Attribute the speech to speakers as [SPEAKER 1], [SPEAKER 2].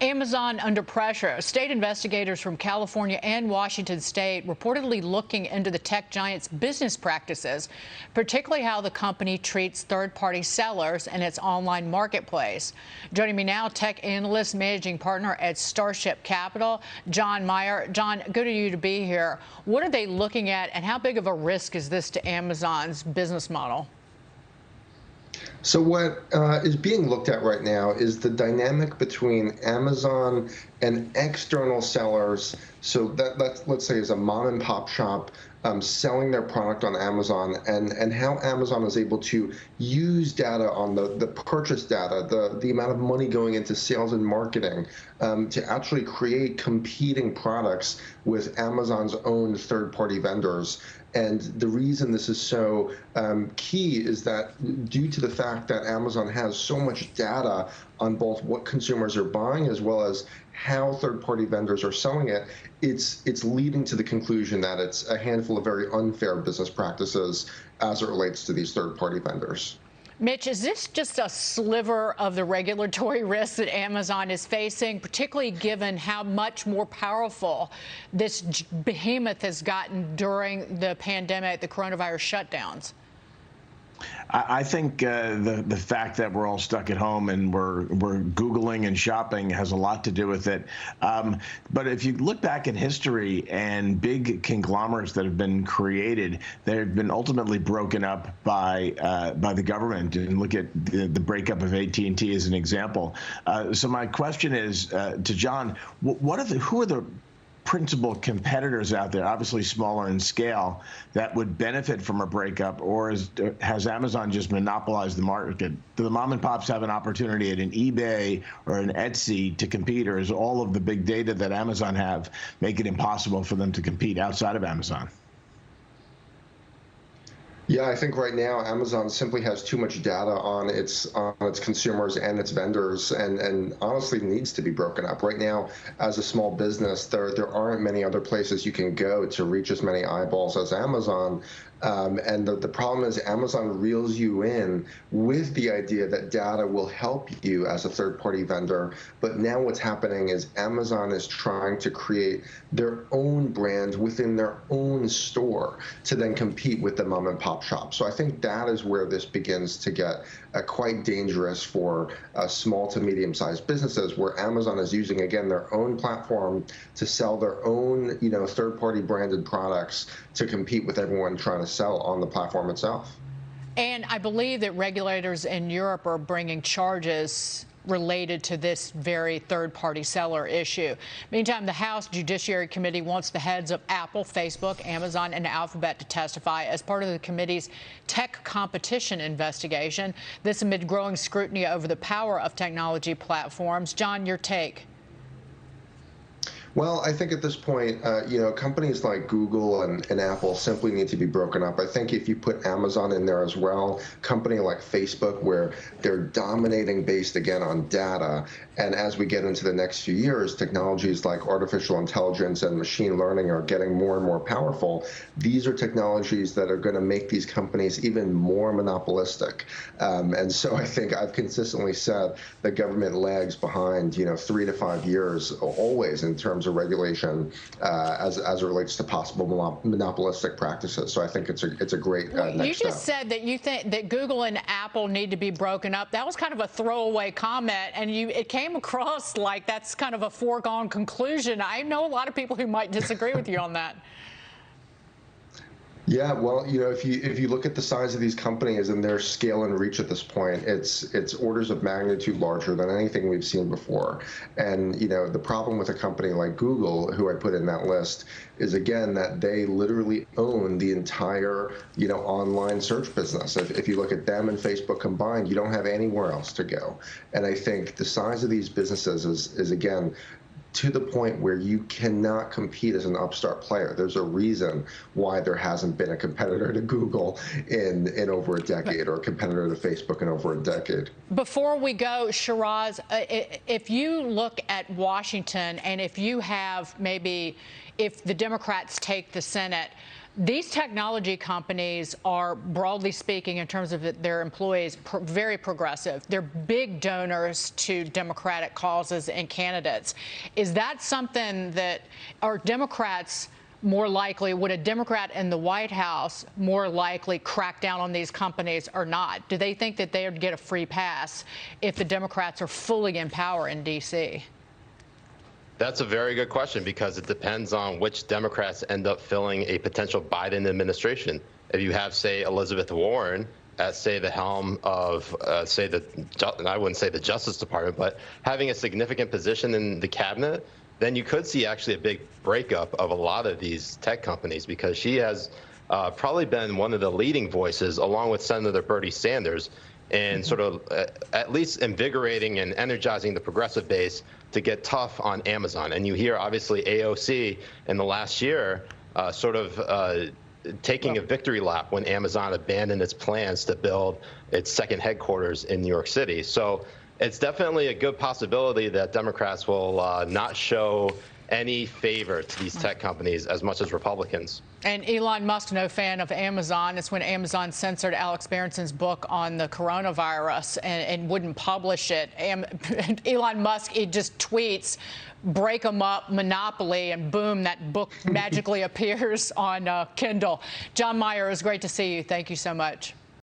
[SPEAKER 1] Amazon under pressure. State investigators from California and Washington State reportedly looking into the tech giant's business practices, particularly how the company treats third-party sellers in its online marketplace. Joining me now, tech analyst, managing partner at Starship Capital, John Meyer. John, good of you to be here. What are they looking at, and how big of a risk is this to Amazon's business model?
[SPEAKER 2] So what is being looked at right now is the dynamic between Amazon and external sellers. So let's say is a mom and pop shop selling their product on Amazon, and how Amazon is able to use data on the purchase data, the amount of money going into sales and marketing to actually create competing products with Amazon's own third-party vendors. And the reason this is so key is that due to the fact that Amazon has so much data on both what consumers are buying as well as how third-party vendors are selling it, it's leading to the conclusion that it's a handful of very unfair business practices as it relates to these third-party vendors.
[SPEAKER 1] Mitch, is this just a sliver of the regulatory risk that Amazon is facing, particularly given how much more powerful this behemoth has gotten during the pandemic, the coronavirus shutdowns?
[SPEAKER 3] I think the fact that we're all stuck at home and we're Googling and shopping has a lot to do with it. But if you look back in history and big conglomerates that have been created, they've been ultimately broken up by the government. And look at the breakup of AT&T as an example. So my question is to John: who are the principal competitors out there, obviously smaller in scale, that would benefit from a breakup, or has Amazon just monopolized the market? Do the mom and pops have an opportunity at an eBay or an Etsy to compete, or is all of the big data that Amazon have make it impossible for them to compete outside of Amazon?
[SPEAKER 2] Yeah, I think right now Amazon simply has too much data on its consumers and its vendors, and honestly needs to be broken up. Right now, as a small business, there aren't many other places you can go to reach as many eyeballs as Amazon. And the problem is Amazon reels you in with the idea that data will help you as a third-party vendor. But now what's happening is Amazon is trying to create their own brand within their own store to then compete with the mom and pop shop. So I think that is where this begins to get quite dangerous for small to medium-sized businesses, where Amazon is using, again, their own platform to sell their own, third-party branded products to compete with everyone trying to sell on the platform itself.
[SPEAKER 1] And I believe that regulators in Europe are bringing charges related to this very third-party seller issue. Meantime, the House Judiciary Committee wants the heads of Apple, Facebook, Amazon, and Alphabet to testify as part of the committee's tech competition investigation. This amid growing scrutiny over the power of technology platforms. John, your take?
[SPEAKER 2] Well, I think at this point, companies like Google and Apple simply need to be broken up. I think if you put Amazon in there as well, a company like Facebook, where they're dominating based, again, on data, and as we get into the next few years, technologies like artificial intelligence and machine learning are getting more and more powerful. These are technologies that are going to make these companies even more monopolistic. And so I think I've consistently said the government lags behind, 3 to 5 years always in terms of regulation as it relates to possible monopolistic practices. So I think it's a great next step.
[SPEAKER 1] You just said that you think that Google and Apple need to be broken up. That was kind of a throwaway comment, and it came across like that's kind of a foregone conclusion. I know a lot of people who might disagree with you on that.
[SPEAKER 2] Yeah, well, if you look at the size of these companies and their scale and reach at this point, it's orders of magnitude larger than anything we've seen before. And the problem with a company like Google, who I put in that list, is again that they literally own the entire online search business. If you look at them and Facebook combined, you don't have anywhere else to go. And I think the size of these businesses is again to the point where you cannot compete as an upstart player. There's a reason why there hasn't been a competitor to Google in over a decade, or a competitor to Facebook in over a decade.
[SPEAKER 1] Before we go, Shiraz, if you look at Washington, and if you have if the Democrats take the Senate, These technology companies are, broadly speaking, in terms of their employees, very progressive. They're big donors to Democratic causes and candidates. Is that something that are Democrats more likely, would a Democrat in the White House more likely crack down on these companies or not? Do they think that they would get a free pass if the Democrats are fully in power in D.C.?
[SPEAKER 4] That's a very good question, because it depends on which Democrats end up filling a potential Biden administration. If you have, say, Elizabeth Warren at, say, the helm of, I wouldn't say the Justice Department, but having a significant position in the cabinet, then you could see actually a big breakup of a lot of these tech companies, because she has probably been one of the leading voices, along with Senator Bernie Sanders, in sort of at least invigorating and energizing the progressive base to get tough on Amazon. And you hear, obviously, AOC in the last year taking a victory lap when Amazon abandoned its plans to build its second headquarters in New York City. So it's definitely a good possibility that Democrats will not show any favor to these tech companies as much as Republicans.
[SPEAKER 1] And Elon Musk, no fan of Amazon. It's when Amazon censored Alex Berenson's book on the coronavirus and wouldn't publish it. Elon Musk, he just tweets, break them up, monopoly, and boom, that book magically appears on Kindle. John Meyer, it was great to see you. Thank you so much.